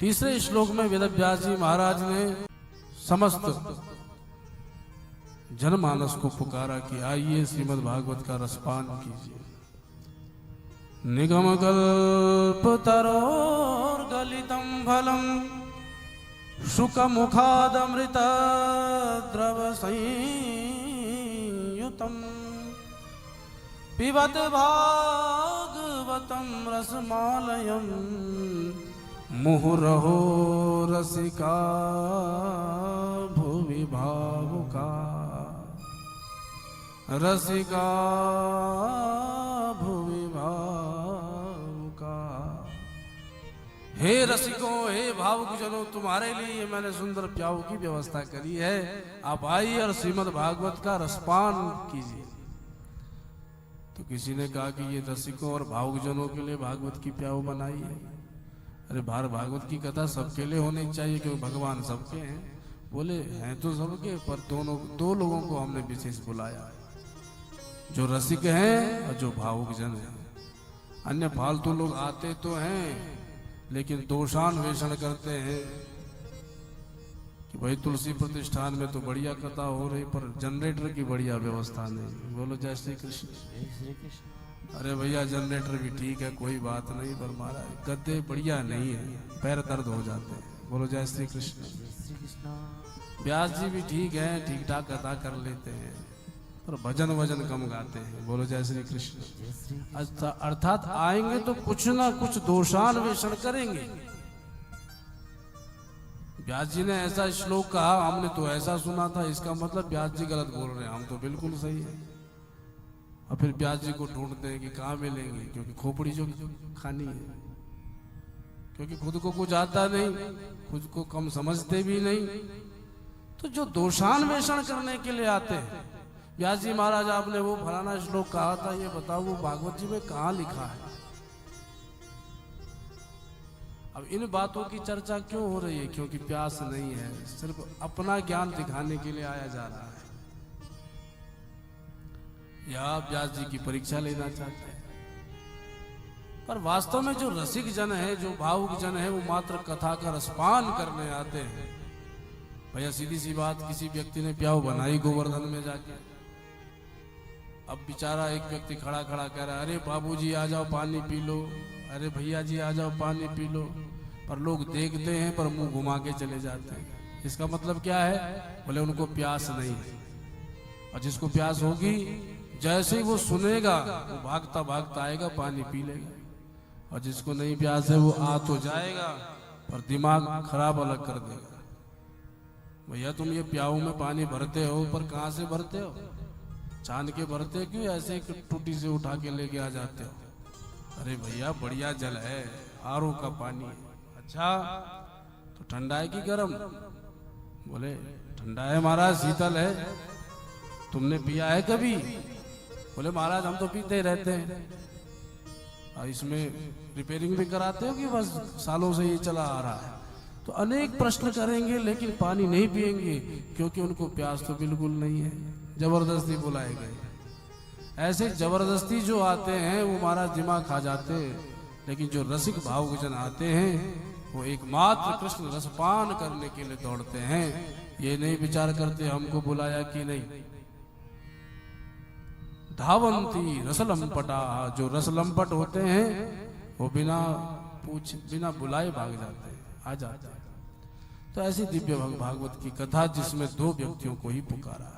तीसरे श्लोक में वेदव्यास जी महाराज ने समस्त जनमानस को पुकारा कि आइए श्रीमद् भागवत का रसपान कीजिए। निगम कल्प तरोर गलितम फलम शुक मुखादमृत द्रव संयुतम पिबत भागवतम रसमालयम मुहुरहो रसिका भुवि भावुका रसिका भुवि भावुका। हे रसिकों, हे भावुक जनों, तुम्हारे लिए मैंने सुंदर प्याऊ की व्यवस्था करी है। आप आइए और श्रीमद् भागवत का रसपान कीजिए। तो किसी ने कहा कि ये रसिकों और भावुक जनों के लिए भागवत की प्याऊ बनाई है। अरे भागवत की कथा सबके लिए होनी चाहिए, क्योंकि भगवान सबके हैं। बोले हैं तो सबके, पर दो लोगों को हमने विशेष बुलाया, जो रसिक हैं और जो भावुक जन हैं। अन्य फालतू लोग आते तो हैं लेकिन दोषान्वेषण करते हैं कि भाई तुलसी प्रतिष्ठान में तो बढ़िया कथा हो रही, पर जनरेटर की बढ़िया व्यवस्था नहीं। बोलो जय श्री कृष्ण। अरे भैया जनरेटर भी ठीक है, कोई बात नहीं, पर महाराज गद्दे बढ़िया नहीं है, पैर दर्द हो जाते हैं। बोलो जय श्री कृष्ण। व्यास जी भी ठीक है, ठीक ठाक कथा कर लेते हैं, पर भजन वजन कम गाते हैं। बोलो जय श्री कृष्ण। अर्थात आएंगे तो कुछ ना कुछ दोषान्वेषण करेंगे। व्यास जी ने ऐसा श्लोक कहा, हमने तो ऐसा सुना था, इसका मतलब व्यास जी गलत बोल रहे हैं, हम तो बिल्कुल सही है। और फिर व्यास जी को ढूंढते हैं कि कहाँ मिलेंगे, क्योंकि खोपड़ी जो खानी है, क्योंकि खुद को कुछ आता नहीं, खुद को कम समझते भी नहीं। तो जो दोषान्वेषण करने के लिए आते हैं, व्यास जी महाराज आपने वो फलाना श्लोक कहा था, ये बताओ वो भागवत जी में कहाँ लिखा है। अब इन बातों की चर्चा क्यों हो रही है? क्योंकि प्यास नहीं है, सिर्फ अपना ज्ञान दिखाने के लिए आया जा रहा है, या व्यास जी की परीक्षा लेना चाहते हैं। पर वास्तव में जो रसिक जन है, जो भावुक जन है, वो मात्र कथा का रसपान करने आते हैं। भैया सीधी सी बात, किसी व्यक्ति ने प्याऊ बनाई गोवर्धन में जाके, अब बेचारा एक व्यक्ति खड़ा खड़ा कह रहा है, अरे बाबूजी आ जाओ पानी पी लो, अरे भैया जी आ जाओ पानी पी लो। पर लोग देखते हैं पर मुंह घुमा के चले जाते हैं। इसका मतलब क्या है? बोले उनको प्यास नहीं है। और जिसको प्यास होगी, जैसे ही वो सुनेगा वो भागता भागता आएगा, पानी पी लेगा। और जिसको नहीं प्यास है वो आ तो जाएगा पर दिमाग खराब अलग कर देगा। भैया तुम ये प्याऊ में पानी भरते हो, पर कहाँ से भरते हो? छान के भरते हो क्यों ऐसे एक टूटी से उठा के लेके आ जाते हो? अरे भैया बढ़िया जल है, आरओ का पानी है। अच्छा तो ठंडा है कि गर्म? बोले ठंडा है महाराज, शीतल है। तुमने पिया है कभी? बोले महाराज हम तो पीते ही रहते हैं। इसमें रिपेयरिंग भी कराते हो कि बस सालों से ये चला आ रहा है? तो अनेक प्रश्न करेंगे लेकिन पानी नहीं पिएंगे, क्योंकि उनको प्यास तो बिल्कुल नहीं है, जबरदस्ती बुलाए गए। ऐसे जबरदस्ती जो आते हैं वो महाराज दिमाग खा जाते हैं। लेकिन जो रसिक भावुक जन आते हैं वो एकमात्र कृष्ण रसपान करने के लिए दौड़ते हैं। ये नहीं विचार करते हमको बुलाया कि नहीं। धावंती रसलंपटा, जो रसलंपट होते हैं वो बिना बुलाए भाग जाते हैं, आ जाते हैं। तो ऐसी दिव्य भागवत की कथा जिसमें दो व्यक्तियों को ही पुकारा।